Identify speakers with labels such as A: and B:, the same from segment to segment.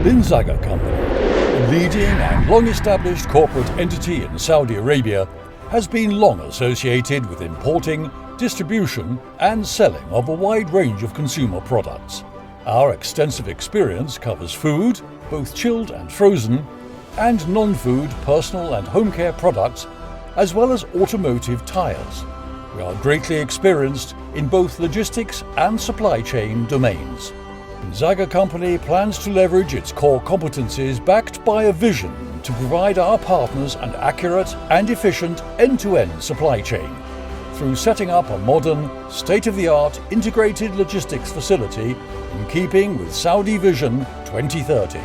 A: Binzagr Company, a leading and long-established corporate entity in Saudi Arabia, has been long associated with importing, distribution and selling of a wide range of consumer products. Our extensive experience covers food, both chilled and frozen, and non-food personal and home care products, as well as automotive tyres. We are greatly experienced in both logistics and supply chain domains. Binzagr Company plans to leverage its core competencies backed by a vision to provide our partners an accurate and efficient end-to-end supply chain through setting up a modern, state-of-the-art integrated logistics facility in keeping with Saudi Vision 2030.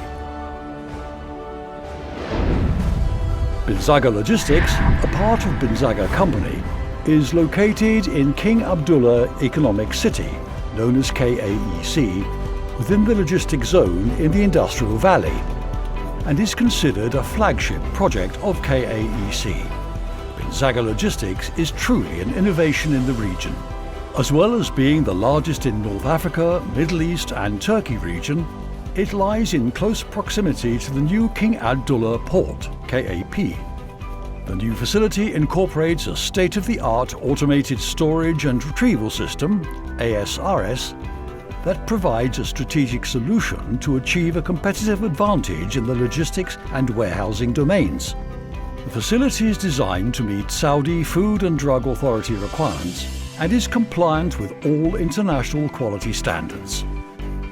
A: Binzagr Logistics, a part of Binzagr Company, is located in King Abdullah Economic City, known as KAEC, within the logistics zone in the Industrial Valley, and is considered a flagship project of KAEC. Binzagr Logistics is truly an innovation in the region. As well as being the largest in North Africa, Middle East and Turkey region, it lies in close proximity to the new King Abdullah Port, KAP. The new facility incorporates a state-of-the-art automated storage and retrieval system, ASRS, that provides a strategic solution to achieve a competitive advantage in the logistics and warehousing domains. The facility is designed to meet Saudi Food and Drug Authority requirements and is compliant with all international quality standards.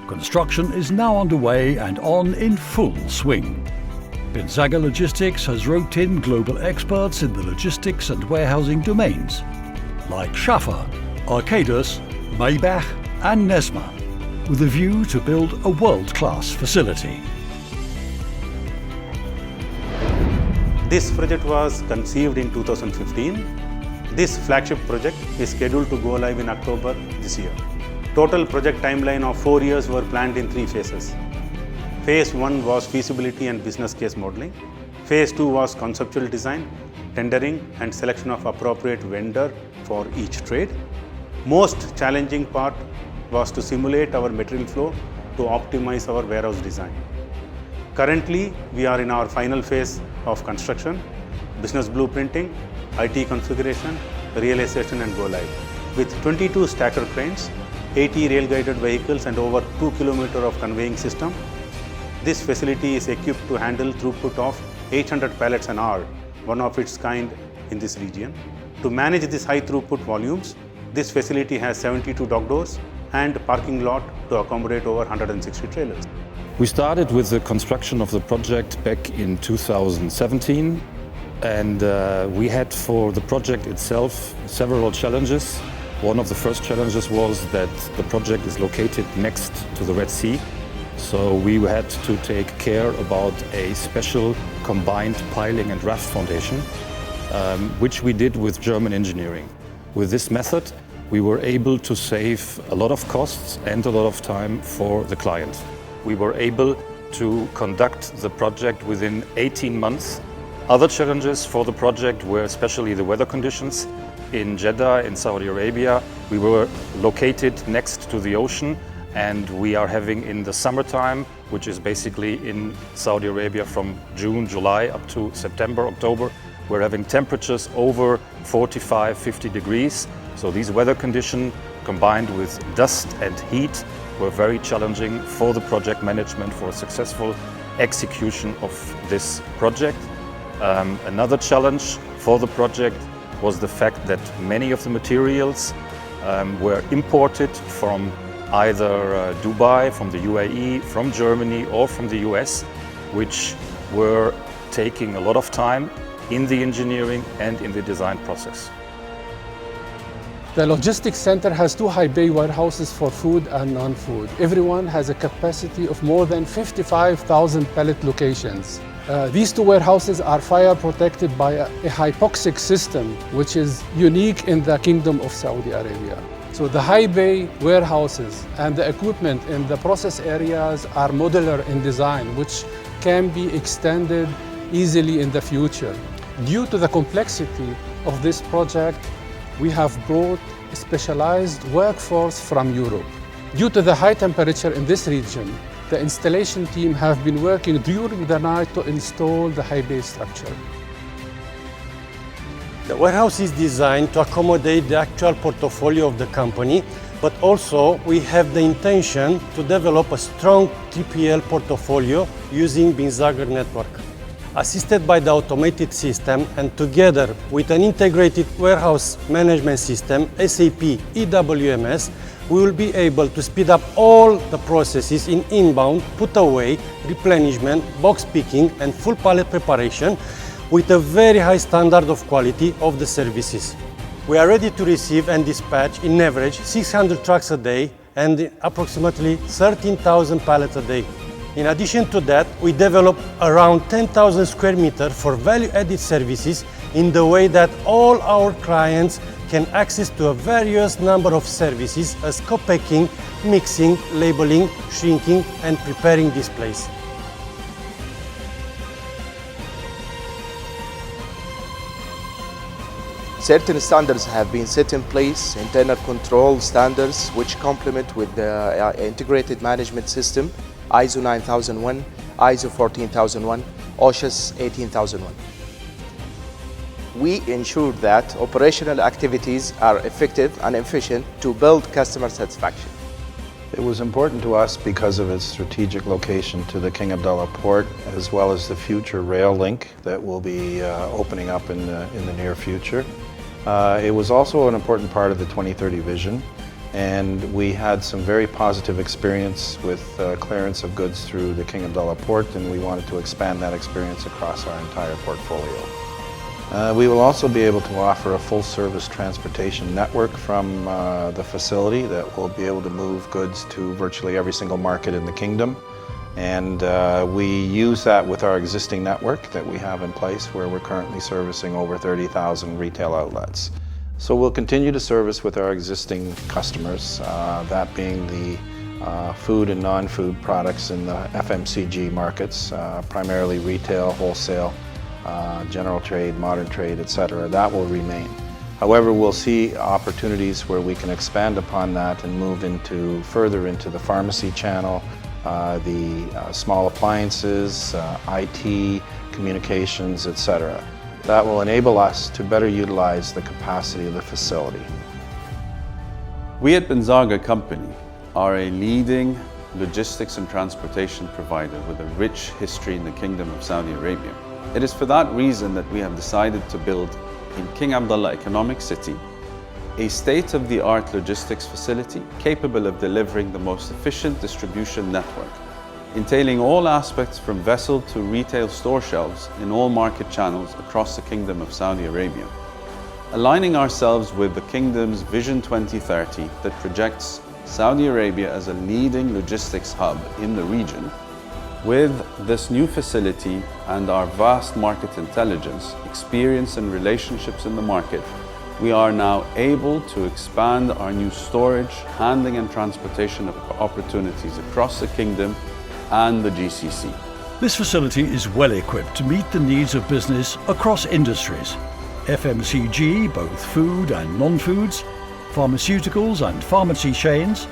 A: Construction is now underway and in full swing. Binzagr Logistics has roped in global experts in the logistics and warehousing domains, like Shafa, Arcadis, Maybach and Nesma, with a view to build a world-class facility.
B: This project was conceived in 2015. This flagship project is scheduled to go live in October this year. Total project timeline of 4 years were planned in 3 phases. Phase 1 was feasibility and business case modeling. Phase 2 was conceptual design, tendering and selection of appropriate vendor for each trade. Most challenging part was to simulate our material flow to optimize our warehouse design. Currently, we are in our final phase of construction, business blueprinting, IT configuration, realization and go live. With 22 stacker cranes, 80 rail-guided vehicles and over 2 km of conveying system, this facility is equipped to handle throughput of 800 pallets an hour, one of its kind in this region. To manage these high throughput volumes, this facility has 72 dock doors and parking lot to accommodate over 160 trailers.
C: We started with the construction of the project back in 2017, and we had for the project itself several challenges. One of the first challenges was that the project is located next to the Red Sea, so we had to take care about a special combined piling and raft foundation, which we did with German engineering. With this method, we were able to save a lot of costs and a lot of time for the client. We were able to conduct the project within 18 months. Other challenges for the project were especially the weather conditions. In Jeddah, in Saudi Arabia, we were located next to the ocean, and we are having in the summertime, which is basically in Saudi Arabia from June, July up to September, October, we're having temperatures over 45, 50 degrees. So these weather conditions combined with dust and heat were very challenging for the project management for a successful execution of this project. Another challenge for the project was the fact that many of the materials were imported from either Dubai, from the UAE, from Germany or from the US, which were taking a lot of time in the engineering and in the design process.
D: The logistics center has 2 high bay warehouses for food and non-food. Everyone has a capacity of more than 55,000 pallet locations. These 2 warehouses are fire protected by a hypoxic system, which is unique in the Kingdom of Saudi Arabia. So the high bay warehouses and the equipment in the process areas are modular in design, which can be extended easily in the future. Due to the complexity of this project, we have brought a specialized workforce from Europe. Due to the high temperature in this region, The installation team have been working during the night to install the high bay structure.
E: The warehouse is designed to accommodate the actual portfolio of the company, but also we have the intention to develop a strong 3PL portfolio using Binzagr network. Assisted by the automated system and together with an integrated warehouse management system, SAP EWMS, we will be able to speed up all the processes in inbound, put away, replenishment, box picking and full pallet preparation with a very high standard of quality of the services. We are ready to receive and dispatch in average 600 trucks a day and approximately 13,000 pallets a day. In addition to that, we develop around 10,000 square meters for value-added services in the way that all our clients can access to a various number of services as co-packing, mixing, labeling, shrinking and preparing displays.
F: Certain standards have been set in place, internal control standards which complement with the integrated management system, ISO 9001, ISO 14001, OSHA 18001. We ensure that operational activities are effective and efficient to build customer satisfaction.
G: It was important to us because of its strategic location to the King Abdullah port, as well as the future rail link that will be opening up in the near future. It was also an important part of the 2030 vision, and we had some very positive experience with clearance of goods through the King Abdullah port, and we wanted to expand that experience across our entire portfolio. We will also be able to offer a full-service transportation network from the facility that will be able to move goods to virtually every single market in the kingdom. And we use that with our existing network that we have in place, where we're currently servicing over 30,000 retail outlets. So we'll continue to service with our existing customers, that being the food and non-food products in the FMCG markets, primarily retail, wholesale, general trade, modern trade, etc. That will remain. However, we'll see opportunities where we can expand upon that and move further into the pharmacy channel, the small appliances, IT, communications, etc. That will enable us to better utilize the capacity of the facility.
H: We at Binzagr Company are a leading logistics and transportation provider with a rich history in the Kingdom of Saudi Arabia. It is for that reason that we have decided to build in King Abdullah Economic City a state-of-the-art logistics facility capable of delivering the most efficient distribution network, entailing all aspects from vessel to retail store shelves in all market channels across the Kingdom of Saudi Arabia, aligning ourselves with the Kingdom's Vision 2030 that projects Saudi Arabia as a leading logistics hub in the region. With this new facility and our vast market intelligence, experience and relationships in the market, we are now able to expand our new storage, handling and transportation opportunities across the Kingdom and the GCC.
A: This facility is well equipped to meet the needs of business across industries, FMCG, both food and non-foods, pharmaceuticals and pharmacy chains,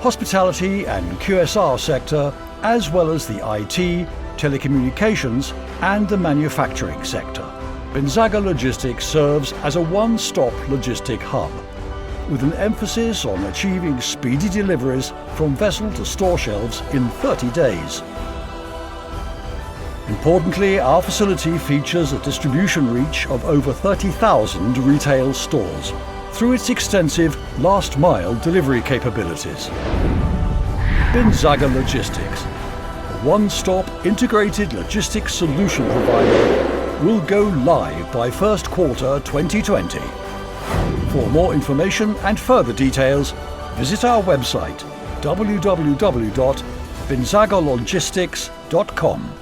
A: hospitality and QSR sector, as well as the IT, telecommunications and the manufacturing sector. Binzagr Logistics serves as a one-stop logistic hub, with an emphasis on achieving speedy deliveries from vessel to store shelves in 30 days. Importantly, our facility features a distribution reach of over 30,000 retail stores through its extensive last-mile delivery capabilities. Binzagr Logistics, a one-stop integrated logistics solution provider, will go live by first quarter 2020. For more information and further details, visit our website www.binzagrlogistics.com.